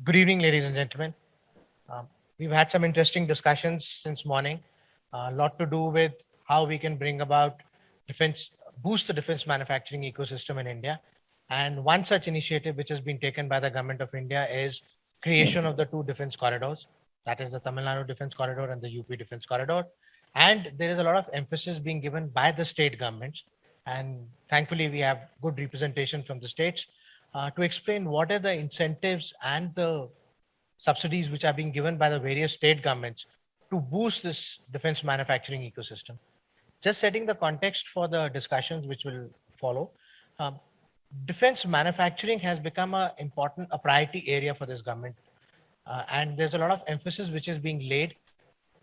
Good evening, ladies and gentlemen. Um, we've had some interesting discussions since morning. A lot to do with how we can bring about defense, boost the defense manufacturing ecosystem in India. And one such initiative which has been taken by the government of India is creation of the two defense corridors. That is the Tamil Nadu Defense Corridor and the UP Defense Corridor. And there is a lot of emphasis being given by the state governments. And thankfully, we have good representation from the states to explain what are the incentives and the subsidies which are being given by the various state governments to boost this defense manufacturing ecosystem. Just setting the context for the discussions which will follow. Um, Defense manufacturing has become a priority area for this government, and there's a lot of emphasis which is being laid,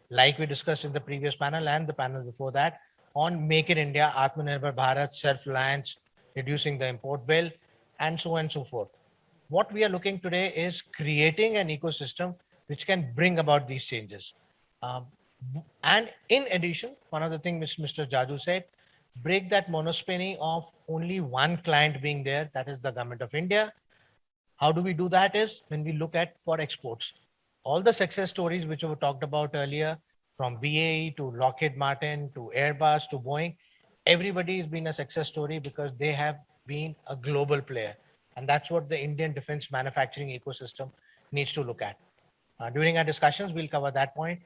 like we discussed in the previous panel and the panel before that, on Make in India, Atmanirbhar Bharat, self-reliance, reducing the import bill, and so on and so forth. What we are looking today is creating an ecosystem which can bring about these changes. Um, and in addition, one of the things which Mr. Jaju said, break that monospiny of only one client being there, that is the government of India. How do we do that is when we look at for exports. All the success stories which were talked about earlier, from BAE to Lockheed Martin to Airbus to Boeing, everybody has been a success story because they have been a global player. And that's what the Indian defense manufacturing ecosystem needs to look at. During our discussions, we'll cover that point.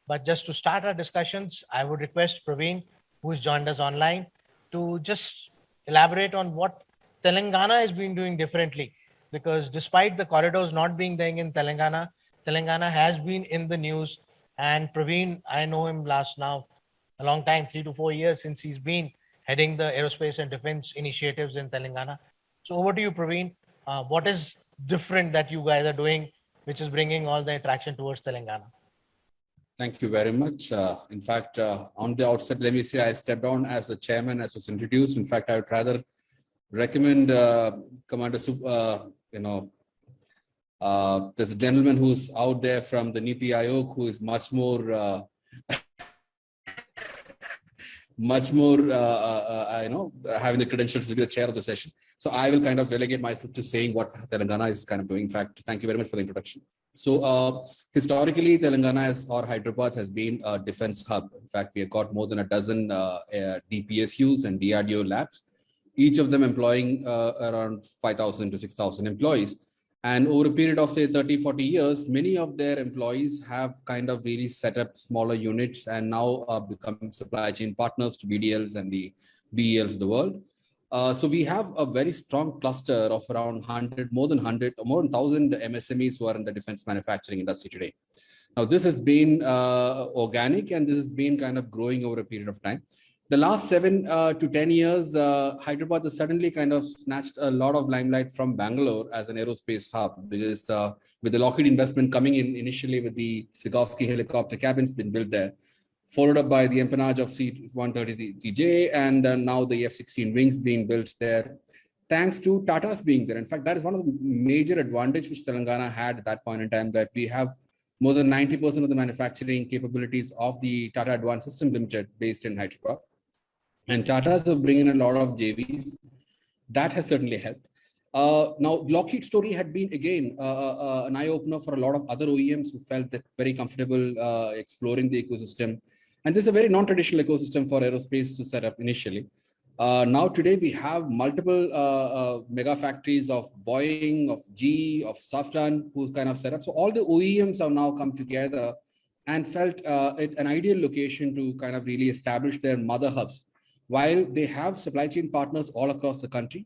But just to start our discussions, I would request Praveen, who's joined us online, to just elaborate on what Telangana has been doing differently. Because despite the corridors not being there in Telangana, Telangana has been in the news. And Praveen, I know him last now a long time, 3 to 4 years since he's been heading the aerospace and defense initiatives in Telangana. So over to you, Praveen. What is different that you guys are doing, which is bringing all the attraction towards Telangana? Thank you very much. In fact, on the outset, let me say I stepped down as the chairman as was introduced. In fact, I would rather recommend Commander, there's a gentleman who's out there from the Niti Aayog who is much more having the credentials to be the chair of the session. So I will kind of delegate myself to saying what Telangana is kind of doing. In fact, thank you very much for the introduction. So historically, Telangana or Hyderabad has been a defense hub. In fact, we have got more than a dozen DPSUs and DRDO labs, each of them employing around 5,000 to 6,000 employees. And over a period of, say, 30, 40 years, many of their employees have kind of really set up smaller units and now are becoming supply chain partners to BDLs and the BELs of the world. So we have a very strong cluster of around more than 1,000 MSMEs who are in the defense manufacturing industry today. Now, this has been organic and this has been kind of growing over a period of time. The last 7 to 10 years, Hyderabad has suddenly kind of snatched a lot of limelight from Bangalore as an aerospace hub, because with the Lockheed investment coming in initially with the Sikorsky helicopter cabins been built there, followed up by the empennage of C-130J and now the F-16 wings being built there, thanks to Tata's being there. In fact, that is one of the major advantages which Telangana had at that point in time, that we have more than 90% of the manufacturing capabilities of the Tata Advanced System Limited based in Hyderabad. And Tata's are bringing a lot of JVs. That has certainly helped. Now, Lockheed story had been, again, an eye-opener for a lot of other OEMs who felt that very comfortable exploring the ecosystem. And this is a very non-traditional ecosystem for aerospace to set up initially. Now, today, we have multiple mega factories of Boeing, of GE, of Safran, who's kind of set up. So all the OEMs have now come together and felt it an ideal location to kind of really establish their mother hubs. While they have supply chain partners all across the country,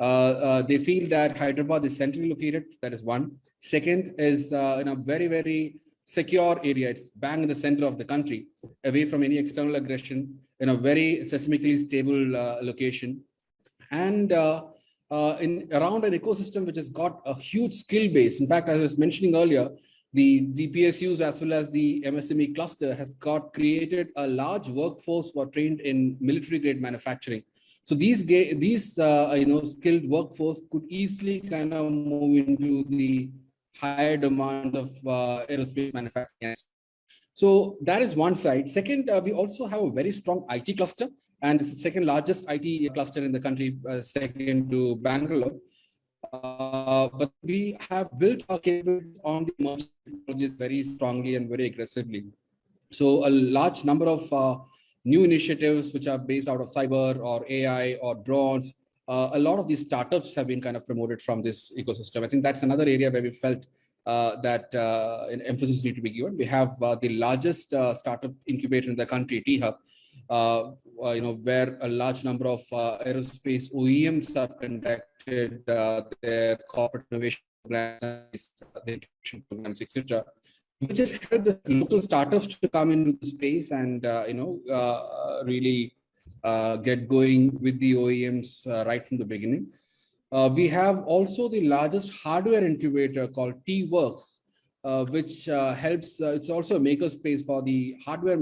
they feel that Hyderabad is centrally located. That is one. Second is in a very, very secure area. It's bang in the center of the country, away from any external aggression, in a very seismically stable location. And around an ecosystem which has got a huge skill base. In fact, as I was mentioning earlier, the DPSUs as well as the MSME cluster has created a large workforce who are trained in military grade manufacturing. So these skilled workforce could easily kind of move into the higher demand of aerospace manufacturing. So that is one side. Second, we also have a very strong IT cluster, and it's the second largest IT cluster in the country, second to Bangalore. But we have built our capabilities on the emerging technologies very strongly and very aggressively. So a large number of new initiatives which are based out of cyber or AI or drones, a lot of these startups have been kind of promoted from this ecosystem. I think that's another area where we felt that an emphasis need to be given. We have the largest startup incubator in the country, T-Hub, where a large number of aerospace OEMs have conducted their corporate innovation programs, the incubation programs, etc., which has helped the local startups to come into the space and really get going with the OEMs right from the beginning. We have also the largest hardware incubator called T-Works, which helps. It's also a makerspace for the hardware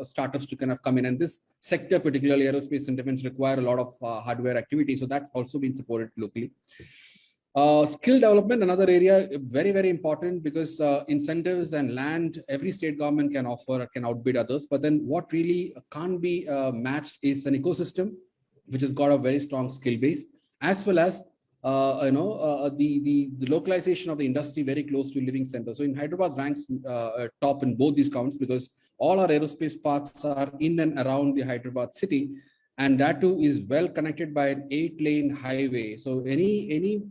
startups to kind of come in. And this sector, particularly aerospace and defense, require a lot of hardware activity. So that's also been supported locally. Skill development, another area, very, very important, because incentives and land, every state government can offer, can outbid others. But then what really can't be matched is an ecosystem which has got a very strong skill base, as well as the localization of the industry very close to living center. So in Hyderabad ranks top in both these counts, because all our aerospace parks are in and around the Hyderabad city. And that too is well connected by an 8-lane highway. So any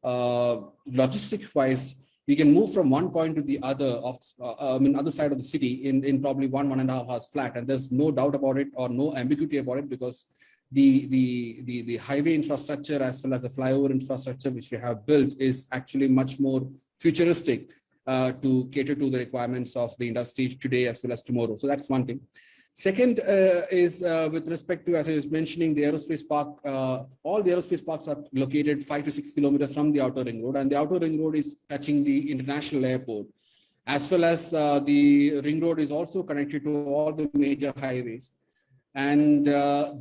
logistic wise, we can move from one point to the other other side of the city in probably 1.5 hours flat. And there's no doubt about it, or no ambiguity about it, because the highway infrastructure as well as the flyover infrastructure which we have built is actually much more futuristic to cater to the requirements of the industry today as well as tomorrow. So that's one thing. Second is with respect to, as I was mentioning, the aerospace park. All the aerospace parks are located 5 to 6 kilometers from the outer ring road, and the outer ring road is touching the international airport, as well as the ring road is also connected to all the major highways. And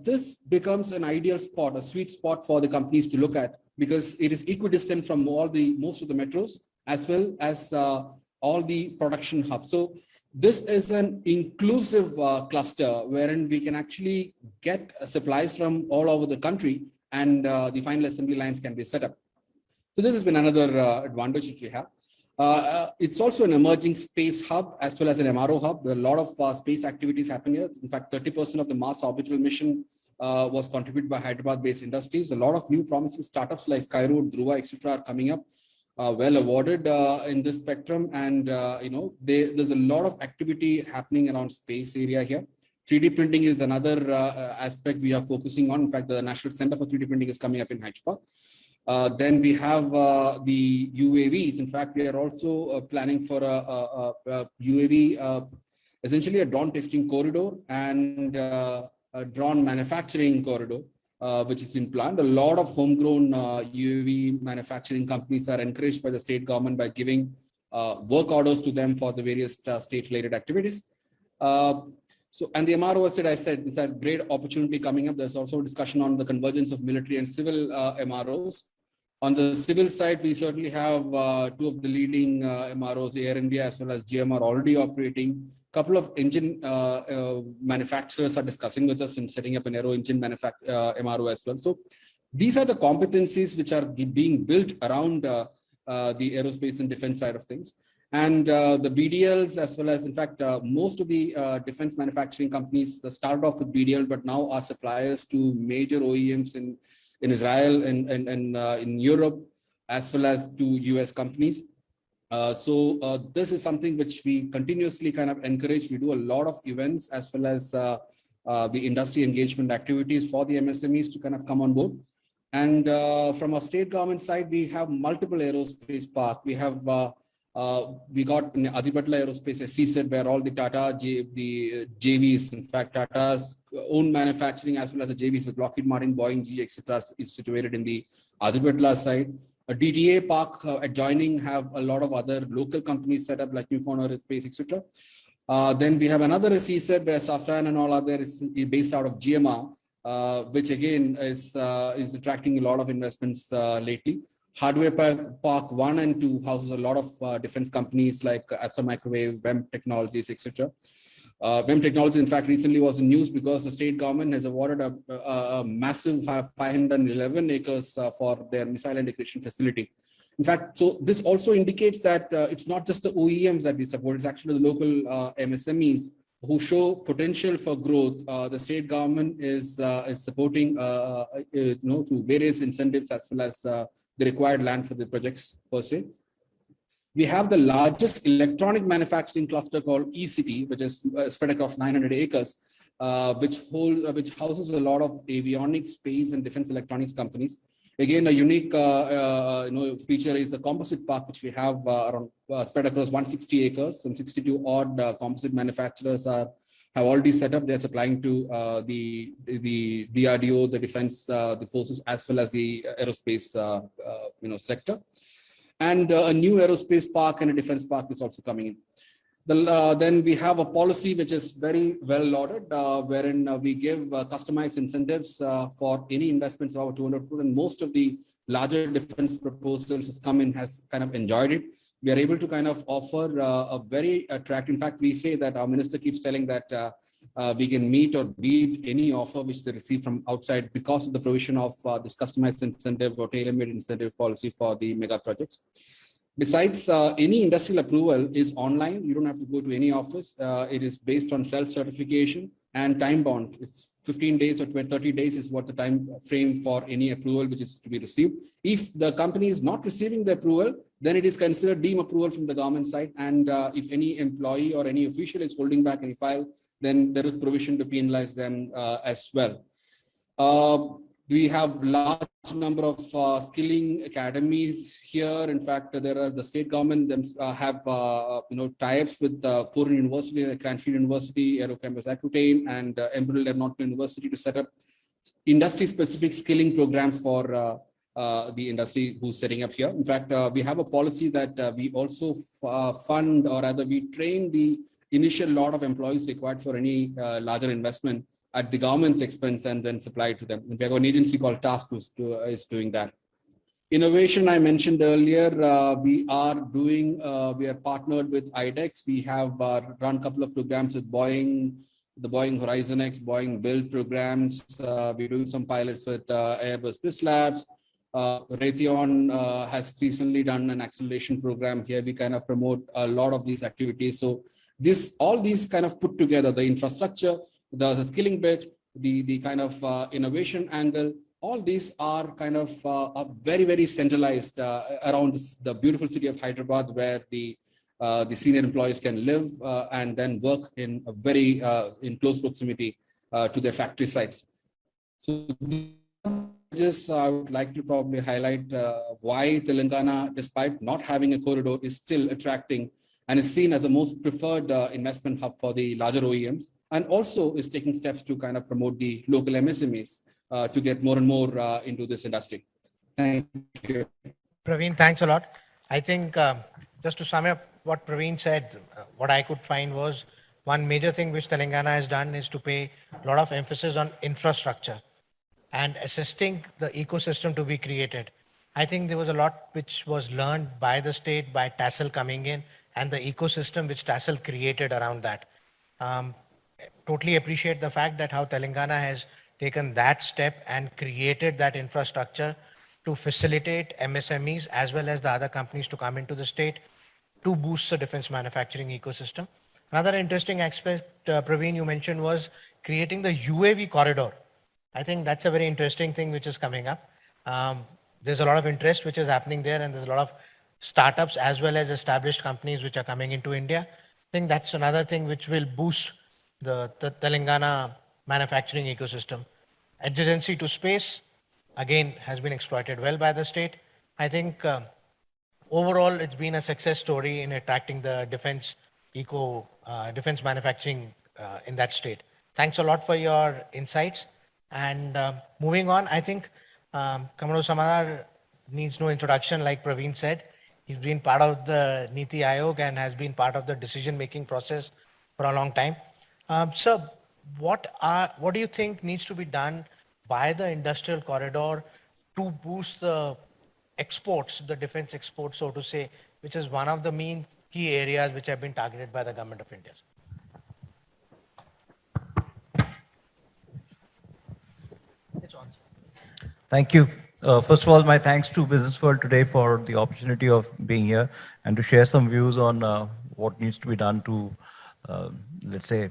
this becomes an ideal spot, a sweet spot for the companies to look at, because it is equidistant from most of the metros, as well as all the production hubs. So this is an inclusive cluster wherein we can actually get supplies from all over the country, and the final assembly lines can be set up. So this has been another advantage which we have. It's also an emerging space hub as well as an MRO hub. There are a lot of space activities happen here. In fact, 30% of the Mars orbital mission was contributed by Hyderabad-based industries. A lot of new promising startups like Skyroot, Dhruva, etc. are coming up. Well awarded in this spectrum, and there's a lot of activity happening around space area here. 3D printing is another aspect we are focusing on. In fact, the National Center for 3D printing is coming up in Hyderabad. Then we have the UAVs. In fact, we are also planning for a UAV, essentially a drone testing corridor and a drone manufacturing corridor, which has been planned. A lot of homegrown UAV manufacturing companies are encouraged by the state government by giving work orders to them for the various state-related activities. And the MRO, as I said, it's a great opportunity coming up. There's also a discussion on the convergence of military and civil MROs. On the civil side, we certainly have two of the leading MROs, Air India as well as GMR, already operating. A couple of engine manufacturers are discussing with us in setting up an aero engine MRO as well. So these are the competencies which are being built around the aerospace and defense side of things. And the BDLs, as well as, in fact, most of the defense manufacturing companies started off with BDL, but now are suppliers to major OEMs in Israel and in Europe, as well as to US companies. So this is something which we continuously kind of encourage. We do a lot of events as well as the industry engagement activities for the MSMEs to kind of come on board. And from our state government side, we have multiple aerospace parks. We got in Adipatla Aerospace, a CSET, where all the Tata, the JVs, in fact, Tata's own manufacturing as well as the JVs with Lockheed Martin, Boeing, GE, etc., is situated in the Adipatla side. A DTA park adjoining have a lot of other local companies set up like Newfound Aerospace, etc. Then we have another CSET where Safran and all other is based out of GMR, which again is attracting a lot of investments lately. Hardware Park 1 and 2 houses a lot of defense companies like Astra Microwave, WEM Technologies, etc. Vim Technologies, in fact, recently was in news because the state government has awarded a massive 511 acres for their missile integration facility. In fact, so this also indicates that it's not just the OEMs that we support, it's actually the local MSMEs who show potential for growth. The state government is supporting, through various incentives as well as the required land for the projects per se. We have the largest electronic manufacturing cluster called eCity, which is spread across 900 acres, which houses a lot of avionics, space, and defense electronics companies. Again, a unique feature is the composite park, which we have around spread across 160 acres. Some 62 odd composite manufacturers have already set up. They're supplying to the DRDO, the defense, the forces, as well as the aerospace sector. And a new aerospace park and a defense park is also coming in. Then we have a policy which is very well lauded, wherein we give customized incentives for any investments over 200 crore, and most of the larger defense proposals has come in, has kind of enjoyed it. We are able to kind of offer a very attractive. In fact, we say that our minister keeps telling that we can meet or beat any offer which they receive from outside because of the provision of this customized incentive or tailor-made incentive policy for the mega projects. Besides, any industrial approval is online. You don't have to go to any office. It is based on self-certification and time bound. It's 15 days or 30 days is what the time frame for any approval which is to be received. If the company is not receiving the approval, then it is considered deemed approval from the government side. And if any employee or any official is holding back any file, then there is provision to penalize them as well. We have large number of skilling academies here. In fact, the state government have tie-ups with foreign universities like Cranfield University, Aero Campus Aquitaine, and Imperial Aeronautical University to set up industry-specific skilling programs for the industry who's setting up here. In fact, we have a policy that we also fund, or rather we train the initial lot of employees required for any larger investment at the government's expense and then supply to them. We have an agency called Task is doing that. Innovation, I mentioned earlier, we are partnered with IDEX. We have run a couple of programs with Boeing, the Boeing Horizon X, Boeing Build programs. We're doing some pilots with Airbus Space Labs. Raytheon has recently done an acceleration program here. We kind of promote a lot of these activities. So all these kind of put together, the infrastructure, the skilling bit, the kind of innovation angle, all these are kind of very, very centralized around the beautiful city of Hyderabad, where the senior employees can live and then work in a very in close proximity to their factory sites. So just I would like to probably highlight why Telangana, despite not having a corridor, is still attracting and is seen as the most preferred investment hub for the larger OEMs, and also is taking steps to kind of promote the local MSMEs to get more and more into this industry. Thank you. Praveen, thanks a lot. I think just to sum up what Praveen said, what I could find was one major thing which Telangana has done is to pay a lot of emphasis on infrastructure and assisting the ecosystem to be created. I think there was a lot which was learned by the state, by TASL coming in, and the ecosystem which TASL created around that. Totally appreciate the fact that how Telangana has taken that step and created that infrastructure to facilitate MSMEs as well as the other companies to come into the state to boost the defense manufacturing ecosystem. Another interesting aspect, Praveen, you mentioned was creating the UAV corridor. I think that's a very interesting thing which is coming up. There's a lot of interest which is happening there, and there's a lot of startups as well as established companies which are coming into India. I think that's another thing which will boost the Telangana manufacturing ecosystem. Adjacency to space, again, has been exploited well by the state. I think overall, it's been a success story in attracting the defense manufacturing in that state. Thanks a lot for your insights. And moving on, I think Kamalur Samadar needs no introduction, like Praveen said. He's been part of the Niti Aayog and has been part of the decision-making process for a long time. Sir, what do you think needs to be done by the industrial corridor to boost the exports, the defense exports, so to say, which is one of the main key areas which have been targeted by the government of India? Thank you. First of all, my thanks to Business World today for the opportunity of being here and to share some views on what needs to be done to, let's say,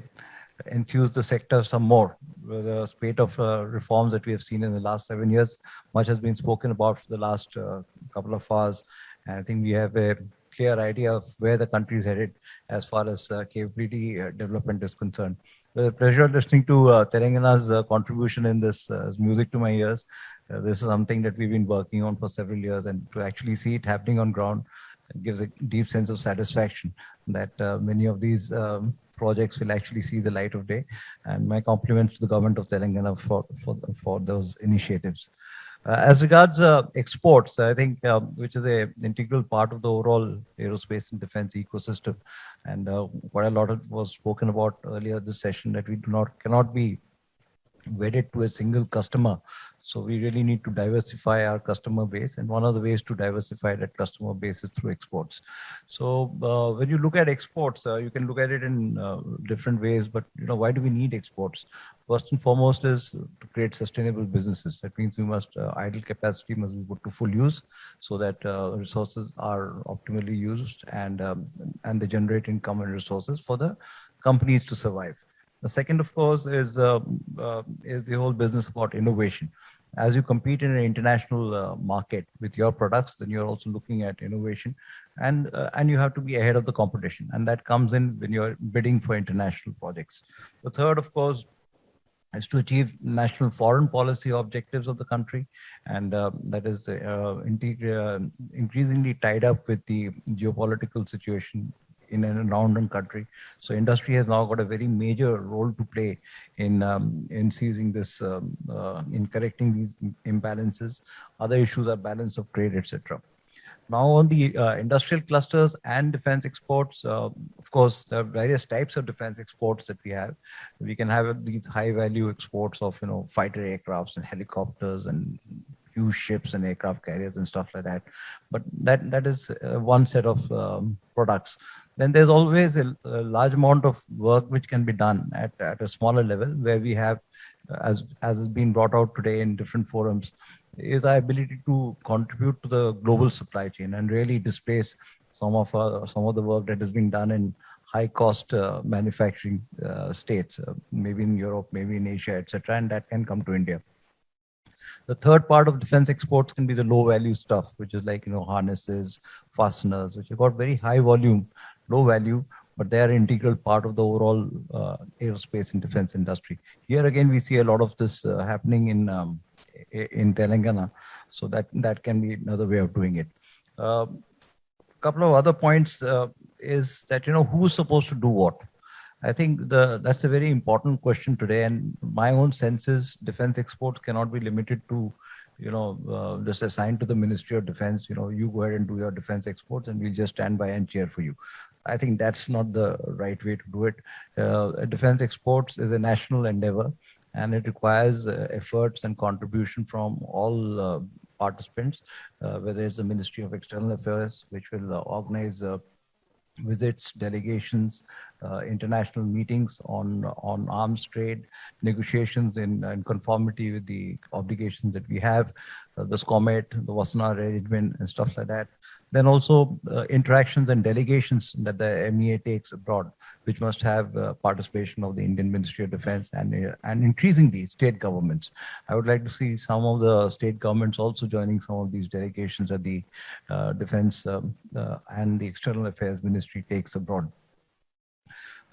enthuse the sector some more. With the spate of reforms that we have seen in the last 7 years, much has been spoken about for the last couple of hours. And I think we have a clear idea of where the country is headed as far as capability development is concerned. With a pleasure listening to Telangana's contribution in this music to my ears. This is something that we've been working on for several years, and to actually see it happening on ground gives a deep sense of satisfaction that many of these projects will actually see the light of day. And my compliments to the government of Telangana for those initiatives. As regards exports, I think which is a integral part of the overall aerospace and defense ecosystem, and quite a lot of was spoken about earlier this session that we cannot be wedded to a single customer. So we really need to diversify our customer base. And one of the ways to diversify that customer base is through exports. So when you look at exports, you can look at it in different ways, but why do we need exports? First and foremost is to create sustainable businesses. That means we must, idle capacity must be put to full use so that resources are optimally used and they generate income and resources for the companies to survive. The second, of course, is the whole business about innovation. As you compete in an international market with your products, then you're also looking at innovation, and you have to be ahead of the competition, and that comes in when you're bidding for international projects. The third, of course, is to achieve national foreign policy objectives of the country, and that is increasingly tied up with the geopolitical situation in and around the country. So industry has now got a very major role to play in seizing this, in correcting these imbalances. Other issues are balance of trade, etc. Now on the industrial clusters and defense exports, of course, there are various types of defense exports that we have. We can have these high value exports of, fighter aircrafts and helicopters and huge ships and aircraft carriers and stuff like that. But that is one set of products. Then there's always a large amount of work which can be done at a smaller level, where we have, as has been brought out today in different forums, is our ability to contribute to the global supply chain and really displace some of the work that is being done in high cost manufacturing states, maybe in Europe, maybe in Asia, etc., and that can come to India. The third part of defense exports can be the low value stuff, which is like, harnesses, fasteners, which have got very high volume, low value, but they are an integral part of the overall aerospace and defense industry. Here again, we see a lot of this happening in Telangana. So that can be another way of doing it. A couple of other points is that, who's supposed to do what? I think that's a very important question today. And my own sense is defense exports cannot be limited to, just assigned to the Ministry of Defense. You go ahead and do your defense exports and we'll just stand by and cheer for you. I think that's not the right way to do it. Defense exports is a national endeavor, and it requires efforts and contribution from all participants, whether it's the Ministry of External Affairs, which will organize visits, delegations, international meetings on arms trade, negotiations in conformity with the obligations that we have, the SCOMET, the Wassenaar arrangement and stuff like that. Then also interactions and delegations that the MEA takes abroad, which must have participation of the Indian Ministry of Defense and increasingly state governments. I would like to see some of the state governments also joining some of these delegations that the Defense and the External Affairs Ministry takes abroad.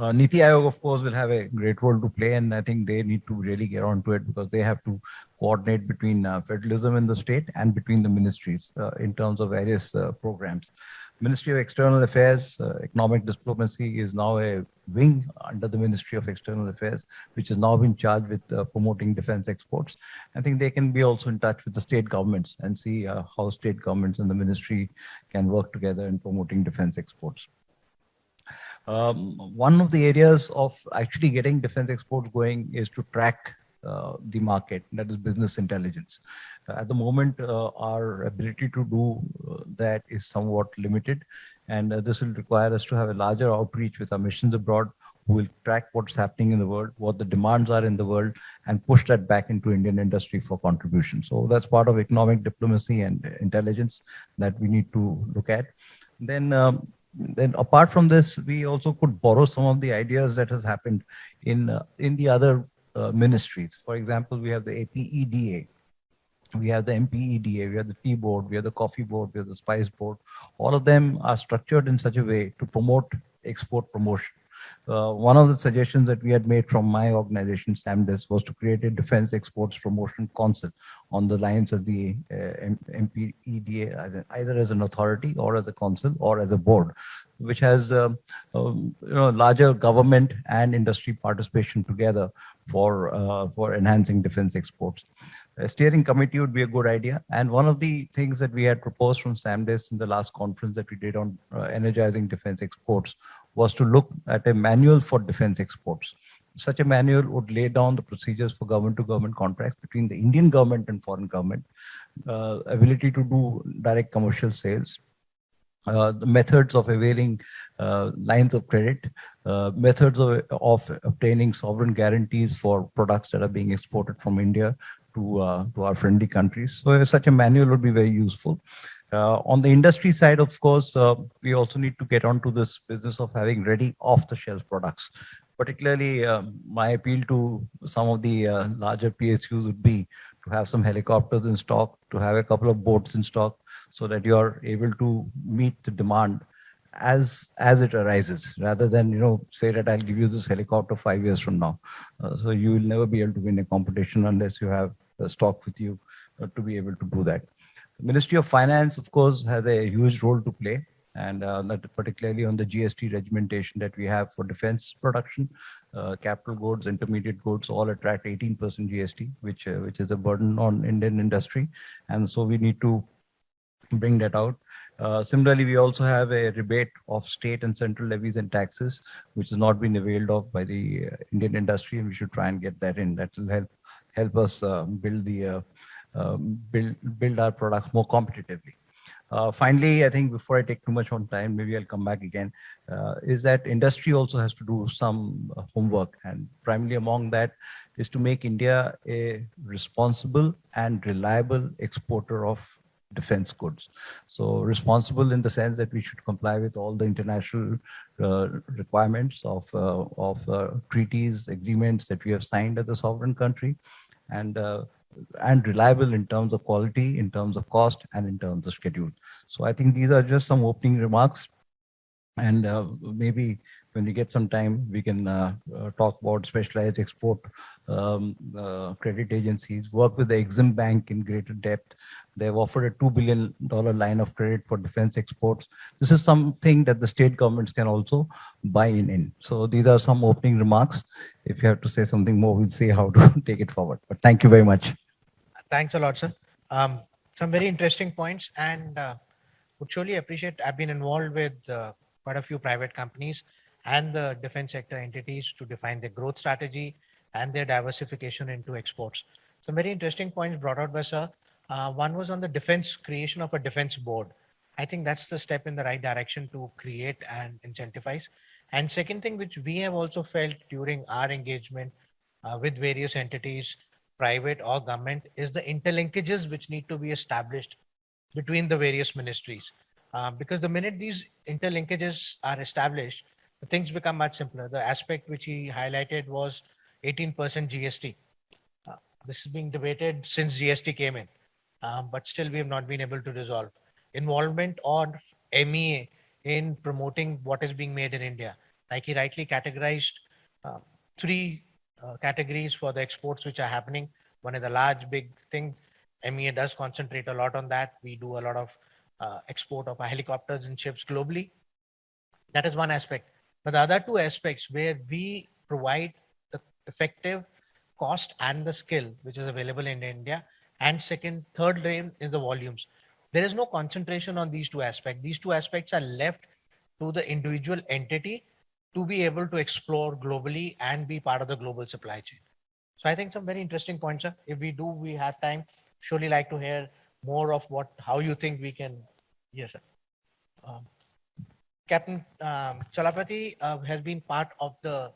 Niti Aayog, of course, will have a great role to play, and I think they need to really get onto it because they have to coordinate between federalism in the state and between the ministries in terms of various programs. Ministry of External Affairs, Economic Diplomacy is now a wing under the Ministry of External Affairs, which has now been charged with promoting defense exports. I think they can be also in touch with the state governments and see how state governments and the ministry can work together in promoting defense exports. One of the areas of actually getting defense exports going is to track the market, that is business intelligence. At the moment, our ability to do that is somewhat limited, and this will require us to have a larger outreach with our missions abroad, who will track what's happening in the world, what the demands are in the world, and push that back into Indian industry for contribution. So that's part of economic diplomacy and intelligence that we need to look at. Then apart from this, we also could borrow some of the ideas that has happened in the other ministries. For example, we have the APEDA, we have the MPEDA, we have the tea board, we have the coffee board, we have the spice board. All of them are structured in such a way to promote export promotion. One of the suggestions that we had made from my organization, SAMDES, was to create a Defense Exports Promotion Council on the lines of the MPEDA, either as an authority or as a council or as a board, which has larger government and industry participation together for enhancing defense exports. A steering committee would be a good idea. And one of the things that we had proposed from SAMDES in the last conference that we did on energizing defense exports was to look at a manual for defense exports. Such a manual would lay down the procedures for government-to-government contracts between the Indian government and foreign government, ability to do direct commercial sales, the methods of availing lines of credit, methods of obtaining sovereign guarantees for products that are being exported from India to our friendly countries. So such a manual would be very useful. On the industry side, of course, we also need to get onto this business of having ready off-the-shelf products. Particularly, my appeal to some of the larger PSUs would be to have some helicopters in stock, to have a couple of boats in stock, so that you are able to meet the demand as it arises, rather than say that I'll give you this helicopter 5 years from now. So you will never be able to win a competition unless you have stock with you to be able to do that. The Ministry of Finance, of course, has a huge role to play, and particularly on the GST regimentation that we have for defense production. Capital goods, intermediate goods all attract 18% GST, which is a burden on Indian industry. And so we need to bring that out. Similarly, we also have a rebate of state and central levies and taxes, which has not been availed of by the Indian industry, and we should try and get that in. That will help us build our products more competitively. Finally, I think before I take too much on time, maybe I'll come back again, is that industry also has to do some homework, and primarily among that is to make India a responsible and reliable exporter of defense goods. So responsible in the sense that we should comply with all the international requirements of treaties, agreements that we have signed as a sovereign country, and reliable in terms of quality, in terms of cost, and in terms of schedule. So I think these are just some opening remarks. And maybe when we get some time, we can talk about specialized export credit agencies, work with the Exim Bank in greater depth. They've offered a $2 billion line of credit for defense exports. This is something that the state governments can also buy in. So these are some opening remarks. If you have to say something more, we'll see how to take it forward. But thank you very much. Thanks a lot, sir. Some very interesting points, and would surely appreciate. I've been involved with quite a few private companies and the defense sector entities to define their growth strategy and their diversification into exports. Some very interesting points brought out by sir. One was on the defense creation of a defense board. I think that's the step in the right direction to create and incentivize. And second thing, which we have also felt during our engagement with various entities, private or government, is the interlinkages which need to be established between the various ministries. Because the minute these interlinkages are established, the things become much simpler. The aspect which he highlighted was 18% GST. This is being debated since GST came in, but still we have not been able to resolve. Involvement of MEA in promoting what is being made in India. Like he rightly categorized three categories for the exports which are happening. One is the large, big thing. MEA does concentrate a lot on that. We do a lot of export of helicopters and ships globally. That is one aspect. But the other two aspects where we provide the effective cost and the skill which is available in India. And third lane is the volumes. There is no concentration on these two aspects. These two aspects are left to the individual entity to be able to explore globally and be part of the global supply chain. So I think some very interesting points, sir. If we have time, surely like to hear more of how you think we can. Yes, sir. Captain Chalapati has been part of the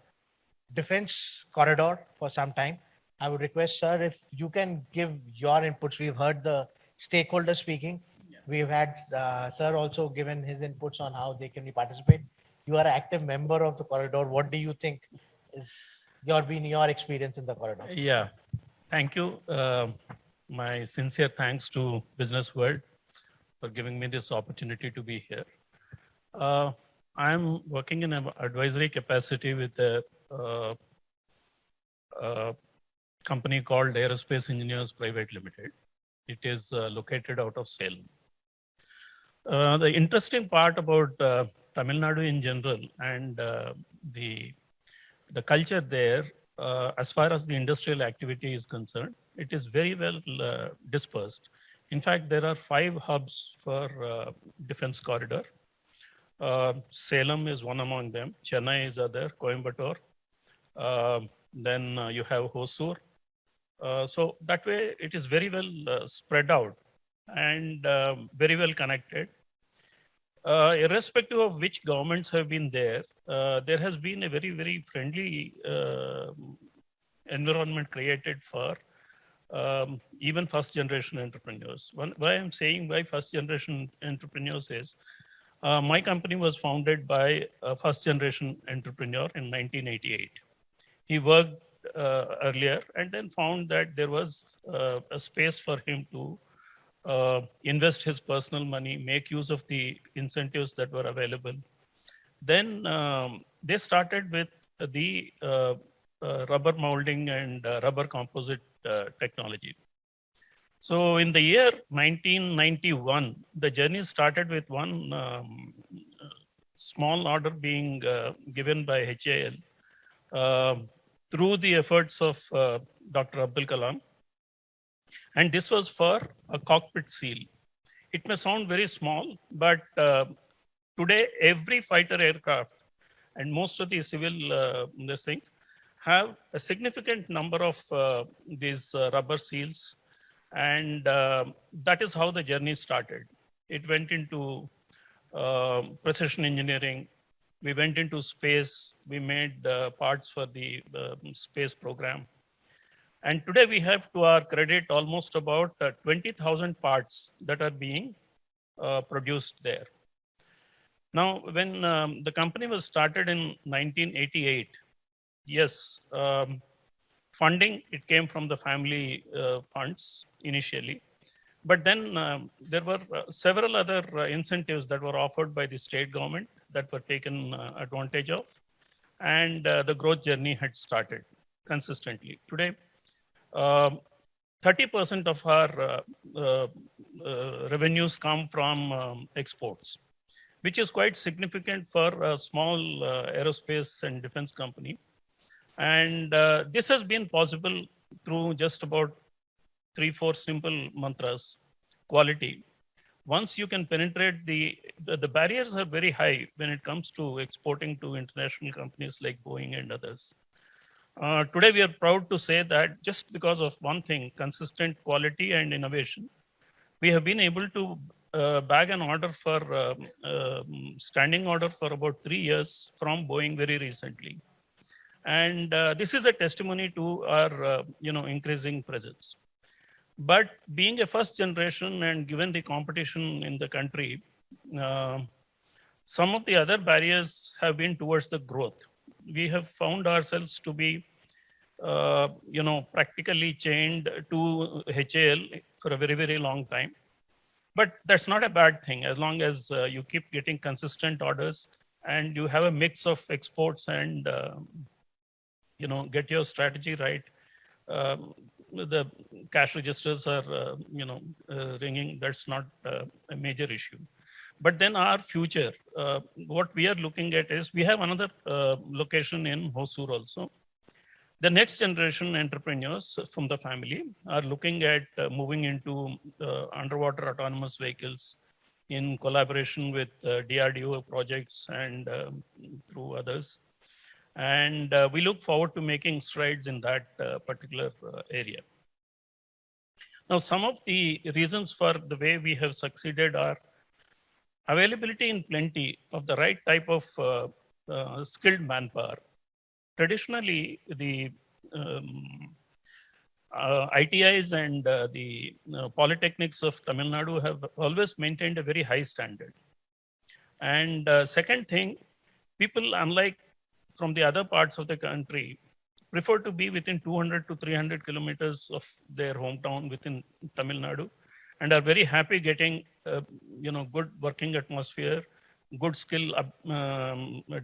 defense corridor for some time. I would request, sir, if you can give your inputs. We've heard the stakeholders speaking. We've had sir also given his inputs on how they can be participate. You are an active member of the corridor. What do you think is your experience in the corridor? Yeah, thank you. My sincere thanks to Business World for giving me this opportunity to be here. I'm working in an advisory capacity with a company called Aerospace Engineers Private Limited. It is located out of Salem. The interesting part about Tamil Nadu in general and the culture there, as far as the industrial activity is concerned, it is very well dispersed. In fact, there are 5 hubs for defense corridor. Salem is one among them. Chennai is other. Coimbatore. Then you have Hosur. So that way, it is very well spread out and very well connected. Irrespective of which governments have been there, there has been a very, very friendly environment created for even first generation entrepreneurs. Why I'm saying why first generation entrepreneurs is, my company was founded by a first generation entrepreneur in 1988. He worked earlier and then found that there was a space for him to invest his personal money, make use of the incentives that were available. Then they started with the rubber molding and rubber composite technology. So in the year 1991, the journey started with one small order being given by HAL through the efforts of Dr. Abdul Kalam. And this was for a cockpit seal. It may sound very small, but today every fighter aircraft and most of the civil this thing have a significant number of these rubber seals. And that is how the journey started. It went into precision engineering. We went into space. We made parts for the space program. And today we have, to our credit, almost about 20,000 parts that are being produced there. Now, when the company was started in 1988, yes, funding, it came from the family funds initially. But then there were several other incentives that were offered by the state government that were taken advantage of. And the growth journey had started consistently. Today, 30% of our revenues come from exports, which is quite significant for a small aerospace and defense company. And this has been possible through just about 3-4 simple mantras. Quality. Once you can penetrate the barriers are very high when it comes to exporting to international companies like Boeing and others. Today, we are proud to say that just because of one thing, consistent quality and innovation, we have been able to bag an order for standing order for about 3 years from Boeing very recently. And this is a testimony to our increasing presence. But being a first generation and given the competition in the country, some of the other barriers have been towards the growth. We have found ourselves to be, practically chained to HAL for a very, very long time. But that's not a bad thing as long as you keep getting consistent orders and you have a mix of exports and, get your strategy right. The cash registers are, ringing. That's not a major issue. But then our future, what we are looking at is we have another location in Hosur also. The next generation entrepreneurs from the family are looking at moving into underwater autonomous vehicles in collaboration with DRDO projects and through others. And we look forward to making strides in that particular area. Now, some of the reasons for the way we have succeeded are availability in plenty of the right type of skilled manpower. Traditionally, the ITIs and the polytechnics of Tamil Nadu have always maintained a very high standard. And second thing, people, unlike from the other parts of the country, prefer to be within 200 to 300 kilometers of their hometown within Tamil Nadu, and are very happy getting, good working atmosphere, good skill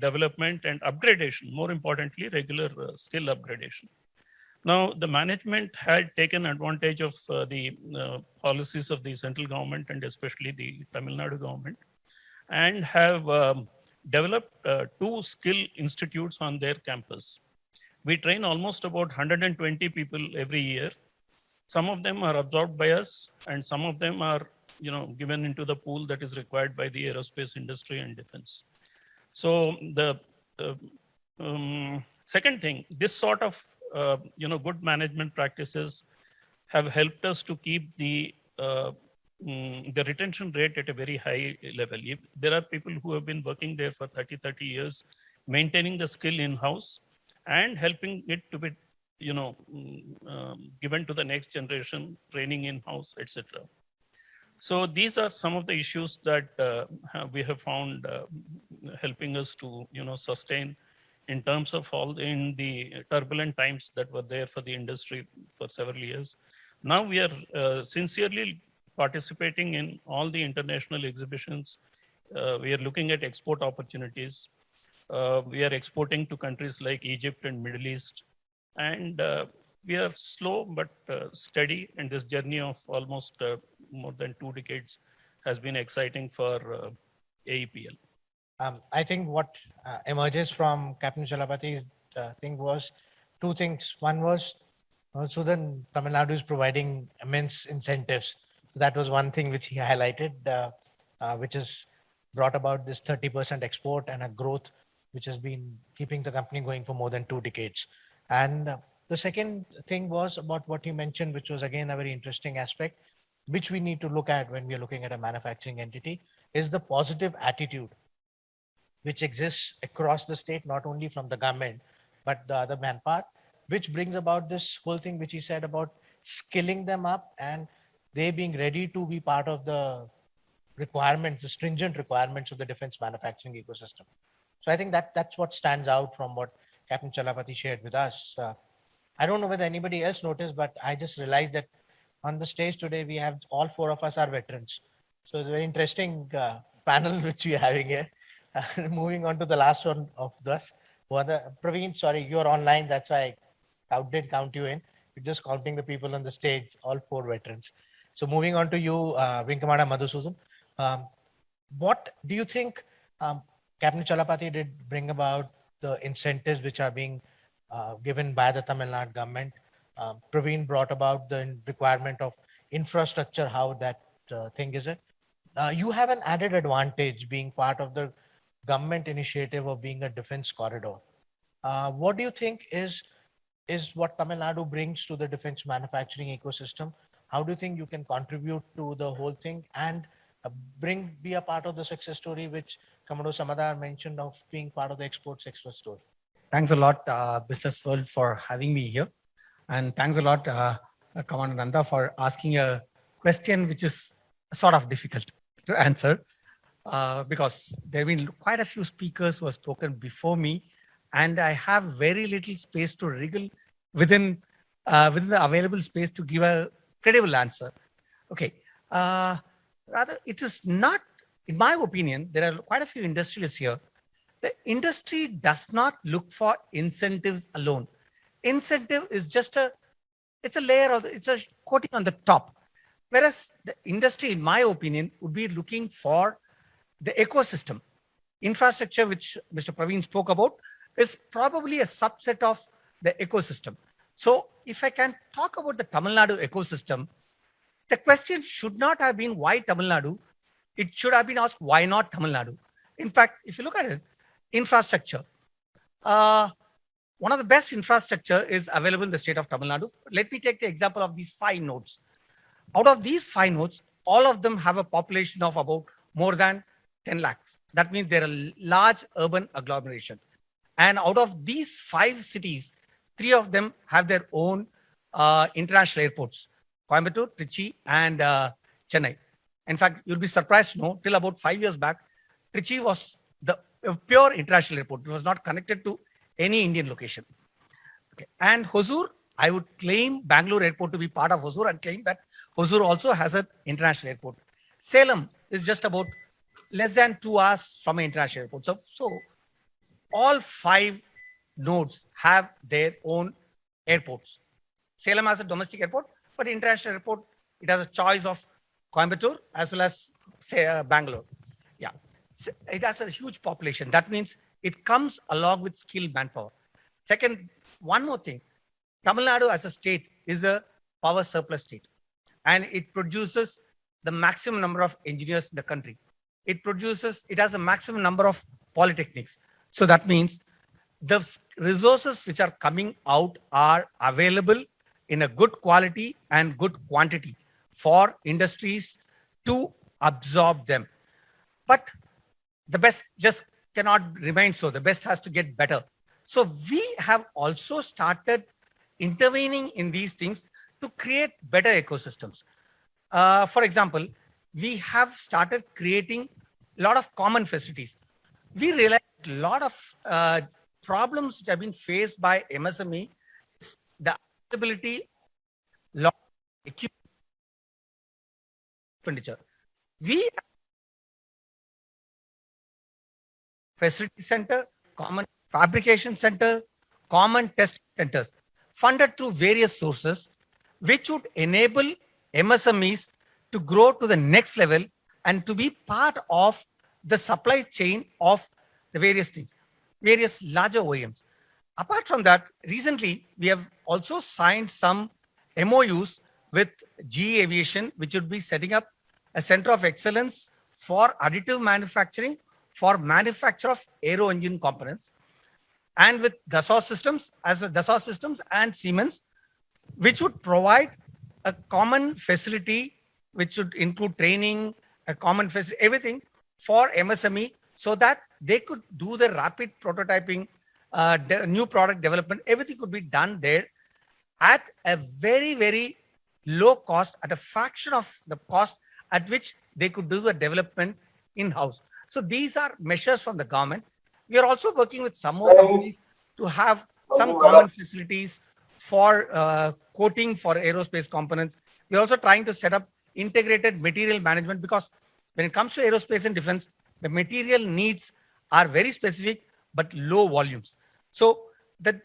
development and upgradation. More importantly, regular skill upgradation. Now, the management had taken advantage of the policies of the central government and especially the Tamil Nadu government, and have developed 2 skill institutes on their campus. We train almost about 120 people every year. Some of them are absorbed by us, and some of them are, given into the pool that is required by the aerospace industry and defense. So the second thing, this sort of good management practices have helped us to keep the retention rate at a very high level. There are people who have been working there for 30 years, maintaining the skill in-house and helping it to be, given to the next generation, training in-house, etc. So these are some of the issues that we have found helping us to, sustain in terms of all in the turbulent times that were there for the industry for several years. Now we are sincerely participating in all the international exhibitions. We are looking at export opportunities. We are exporting to countries like Egypt and Middle East. And we are slow but steady. And this journey of almost more than 2 decades has been exciting for AEPL. I think what emerges from Captain Chalapathi's thing was 2 things. One was Sudan, Tamil Nadu is providing immense incentives. So that was one thing which he highlighted, which has brought about this 30% export and a growth which has been keeping the company going for more than 2 decades. And the second thing was about what you mentioned, which was again a very interesting aspect, which we need to look at when we are looking at a manufacturing entity, is the positive attitude which exists across the state, not only from the government, but the other manpower, which brings about this whole thing which he said about skilling them up and they being ready to be part of the requirements, the stringent requirements of the defense manufacturing ecosystem. So I think that's what stands out from what Captain Chalapathi shared with us. I don't know whether anybody else noticed, but I just realized that on the stage today, we have all 4 of us are veterans. So it's a very interesting panel which we are having here. Moving on to the last one of us. Praveen, sorry, you're online. That's why I did count you in. You're just counting the people on the stage, all 4 veterans. So moving on to you, Vinkamada Madhusudan. What do you think Captain Chalapathi did bring about the incentives which are being given by the Tamil Nadu government? Praveen brought about the requirement of infrastructure, how that thing is it. You have an added advantage being part of the government initiative of being a defense corridor. What do you think is what Tamil Nadu brings to the defense manufacturing ecosystem? How do you think you can contribute to the whole thing and be a part of the success story which Commodore Samadar mentioned of being part of the export success story? Thanks a lot, Business World, for having me here. And thanks a lot, Commander Nanda, for asking a question which is sort of difficult to answer because there have been quite a few speakers who have spoken before me, and I have very little space to wriggle within the available space to give a credible answer. Okay. Rather, it is not, in my opinion, there are quite a few industrialists here. The industry does not look for incentives alone. Incentive is just it's a layer it's a coating on the top. Whereas the industry, in my opinion, would be looking for the ecosystem. Infrastructure, which Mr. Praveen spoke about, is probably a subset of the ecosystem. So if I can talk about the Tamil Nadu ecosystem, the question should not have been why Tamil Nadu. It should have been asked why not Tamil Nadu. In fact, if you look at it, infrastructure. One of the best infrastructure is available in the state of Tamil Nadu. Let me take the example of these 5 nodes. Out of these 5 nodes, all of them have a population of about more than 10 lakhs. That means they're a large urban agglomeration. And out of these 5 cities, 3 of them have their own international airports: Coimbatore, Trichy, and Chennai. In fact, you'll be surprised to know, till about 5 years back, Trichy was the pure international airport. It was not connected to any Indian location. Okay. And Hosur, I would claim Bangalore airport to be part of Hosur and claim that Hosur also has an international airport. Salem is just about less than 2 hours from an international airport. So all 5 nodes have their own airports. Salem has a domestic airport, but international airport, it has a choice of Coimbatore as well as say Bangalore. Yeah, so it has a huge population. That means it comes along with skilled manpower. Second, one more thing, Tamil Nadu as a state is a power surplus state, and it produces the maximum number of engineers in the country. It has a maximum number of polytechnics. So that means the resources which are coming out are available in a good quality and good quantity for industries to absorb them. But the best just cannot remain so. The best has to get better. So we have also started intervening in these things to create better ecosystems. For example, we have started creating a lot of common facilities. We realized a lot of problems which have been faced by MSME is the availability of expenditure. We facility center, common fabrication center, common test centers funded through various sources, which would enable MSMEs to grow to the next level and to be part of the supply chain of the various things, various larger OEMs. Apart from that, recently we have also signed some MOUs with GE Aviation, which would be setting up a center of excellence for additive manufacturing for manufacture of aero engine components, and with Dassault Systems and Siemens, which would provide a common facility, which would include training, a common facility, everything for MSME, so that they could do the rapid prototyping, the new product development, everything could be done there at a very, very low cost, at a fraction of the cost at which they could do the development in-house. So these are measures from the government. We are also working with some more companies to have some common facilities for coating for aerospace components. We're also trying to set up integrated material management, because when it comes to aerospace and defense, the material needs are very specific but low volumes. So the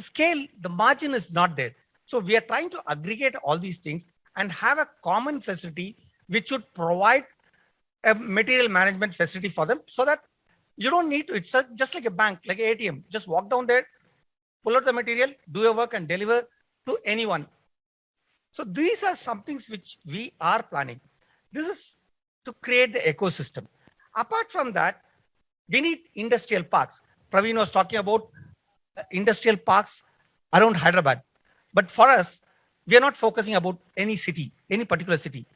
scale, the margin is not there. So we are trying to aggregate all these things and have a common facility which would provide a material management facility for them, so that you don't need to, it's just like a bank, like an ATM. Just walk down there, pull out the material, do your work and deliver to anyone. So these are some things which we are planning. This is to create the ecosystem. Apart from that, we need industrial parks. Praveen was talking about industrial parks around Hyderabad. But for us, we are not focusing about any city, any particular city.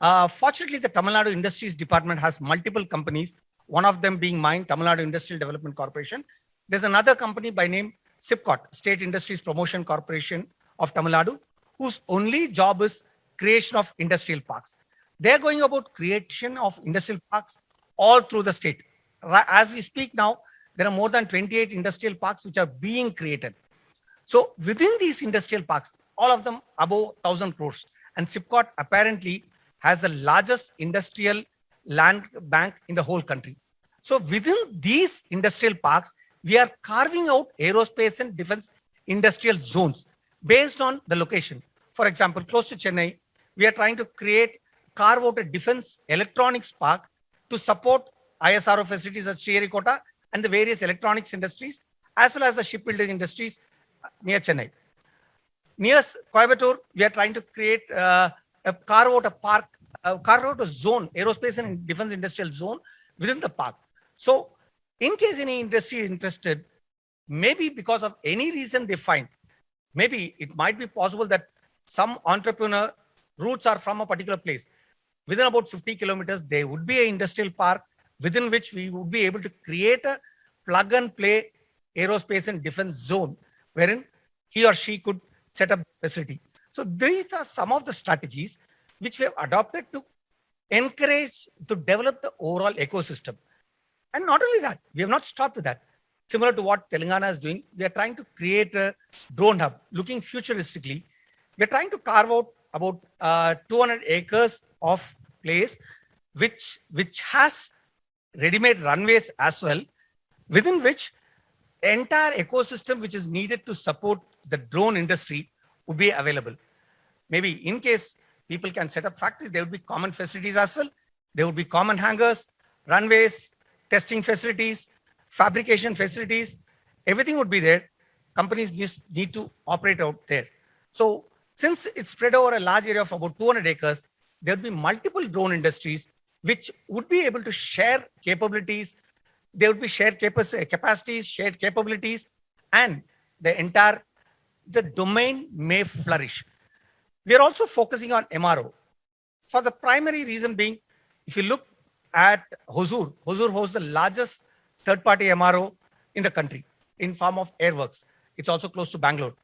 Fortunately, the Tamil Nadu Industries Department has multiple companies, one of them being mine, Tamil Nadu Industrial Development Corporation. There's another company by name SIPCOT, State Industries Promotion Corporation of Tamil Nadu, whose only job is creation of industrial parks. They're going about creation of industrial parks all through the state. As we speak now, there are more than 28 industrial parks which are being created. So within these industrial parks, all of them above 1,000 crores. And SIPCOT apparently has the largest industrial land bank in the whole country. So within these industrial parks, we are carving out aerospace and defense industrial zones based on the location. For example, close to Chennai, we are trying to carve out a defense electronics park to support ISRO facilities at Sriharikota and the various electronics industries, as well as the shipbuilding industries near Chennai. Near Coimbatore, we are trying to carve out a zone, aerospace and defense industrial zone within the park. So in case any industry is interested, maybe because of any reason they find, maybe it might be possible that some entrepreneur roots are from a particular place. Within about 50 kilometers, there would be an industrial park within which we would be able to create a plug and play aerospace and defense zone wherein he or she could set up facility. So these are some of the strategies which we have adopted to encourage to develop the overall ecosystem. And not only that, we have not stopped with that. Similar to what Telangana is doing, we are trying to create a drone hub. Looking futuristically, we are trying to carve out about 200 acres of place, which has ready-made runways as well, within which the entire ecosystem which is needed to support the drone industry would be available. Maybe in case people can set up factories, there would be common facilities as well. There would be common hangars, runways, testing facilities, fabrication facilities. Everything would be there. Companies just need to operate out there. So since it's spread over a large area of about 200 acres, there would be multiple drone industries which would be able to share capabilities. There would be shared capacities, shared capabilities, and the domain may flourish. We are also focusing on MRO for the primary reason being, if you look at Hosur hosts the largest third-party MRO in the country in form of Airworks. It's also close to Bangalore.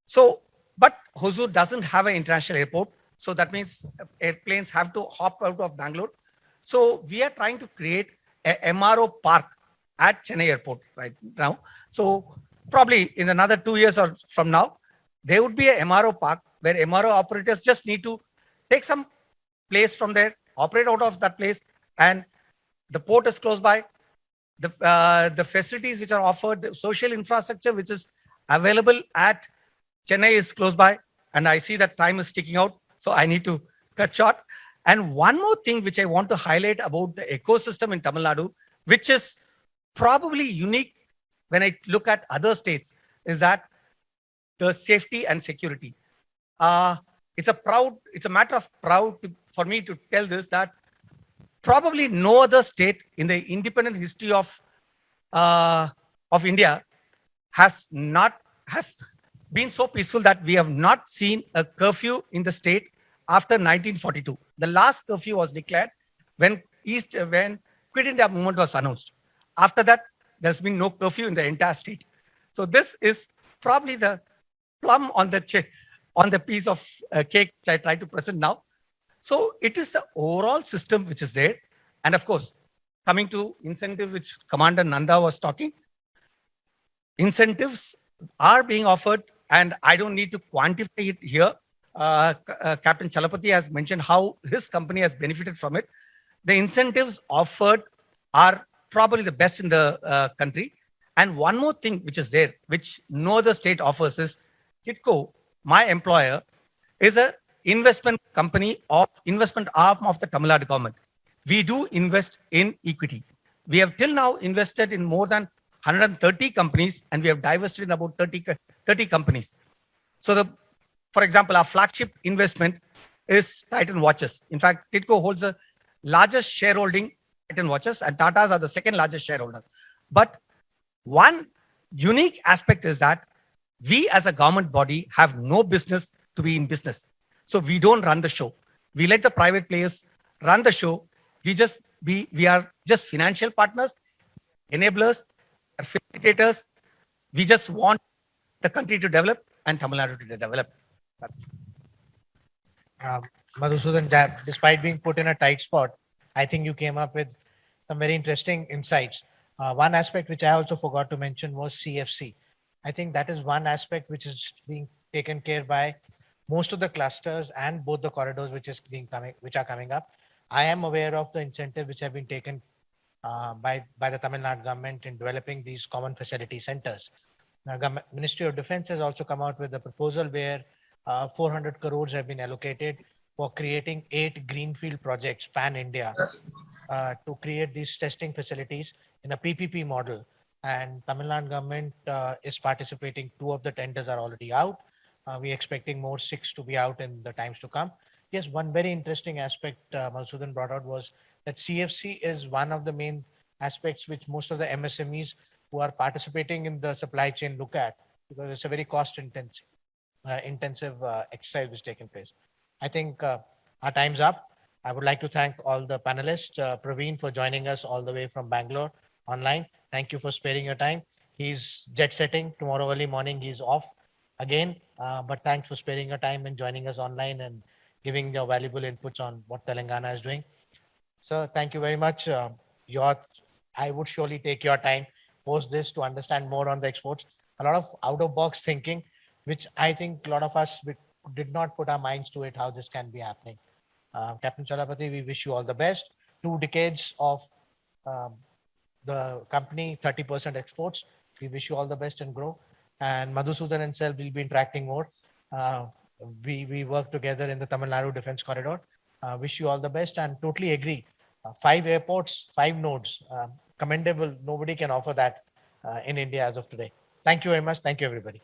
So, but Hosur doesn't have an international airport. So that means airplanes have to hop out of Bangalore. So we are trying to create a MRO park at Chennai airport right now. So probably in another 2 years or from now, there would be a MRO park where MRO operators just need to take some place from there, operate out of that place, and the port is close by. The facilities which are offered, the social infrastructure which is available at Chennai is close by. And I see that time is sticking out, so I need to cut short. And one more thing which I want to highlight about the ecosystem in Tamil Nadu, which is probably unique when I look at other states, is that the safety and security. It's a matter of proud for me to tell this, that probably no other state in the independent history of India has been so peaceful that we have not seen a curfew in the state after 1942. The last curfew was declared when Quit India movement was announced. After that, there's been no curfew in the entire state. So this is probably the plum on the piece of cake which I try to present now. So it is the overall system which is there. And of course, coming to incentives, which Commander Nanda was talking, incentives are being offered, and I don't need to quantify it here. Captain Chalapati has mentioned how his company has benefited from it. The incentives offered are probably the best in the country. And one more thing which is there, which no other state offers, is TIDCO, my employer, is a investment company or investment arm of the Tamil Nadu government. We do invest in equity. We have till now invested in more than 130 companies, and we have divested in about 30 companies. So for example, our flagship investment is Titan Watches. In fact, TIDCO holds the largest shareholding in Titan Watches, and Tatas are the second largest shareholder. But one unique aspect is that we as a government body have no business to be in business. So we don't run the show. We let the private players run the show. We are just financial partners, enablers, facilitators. We just want the country to develop and Tamil Nadu to develop. Madhusudan, despite being put in a tight spot, I think you came up with some very interesting insights. One aspect which I also forgot to mention was CFC. I think that is one aspect which is being taken care by most of the clusters and both the corridors which are coming up. I am aware of the incentive which have been taken by the Tamil Nadu government in developing these common facility centers. Ministry of Defense has also come out with a proposal where 400 crores have been allocated for creating 8 greenfield projects pan-India to create these testing facilities in a PPP model. And Tamil Nadu government is participating. 2 of the tenders are already out. We're expecting more 6 to be out in the times to come. Yes, one very interesting aspect Madhusudan brought out was that CFC is one of the main aspects which most of the MSMEs who are participating in the supply chain look at, because it's a very cost intensive exercise which is taking place. I think our time's up. I would like to thank all the panelists, Praveen for joining us all the way from Bangalore online. Thank you for sparing your time. He's jet setting tomorrow early morning. He's off again, but thanks for sparing your time and joining us online and giving your valuable inputs on what Telangana is doing. Sir, thank you very much. I would surely take your time post this to understand more on the exports. A lot of out of box thinking, which I think a lot of us did not put our minds to it, how this can be happening. Captain Chalapati, we wish you all the best. 2 decades of um, the company, 30% exports. We wish you all the best and grow. And Madhusudan and Sel will be interacting more. Uh, we work together in the Tamil Nadu Defense Corridor. Wish you all the best and totally agree. 5 airports, 5 nodes. Commendable. Nobody can offer that in India as of today. Thank you very much. Thank you, everybody.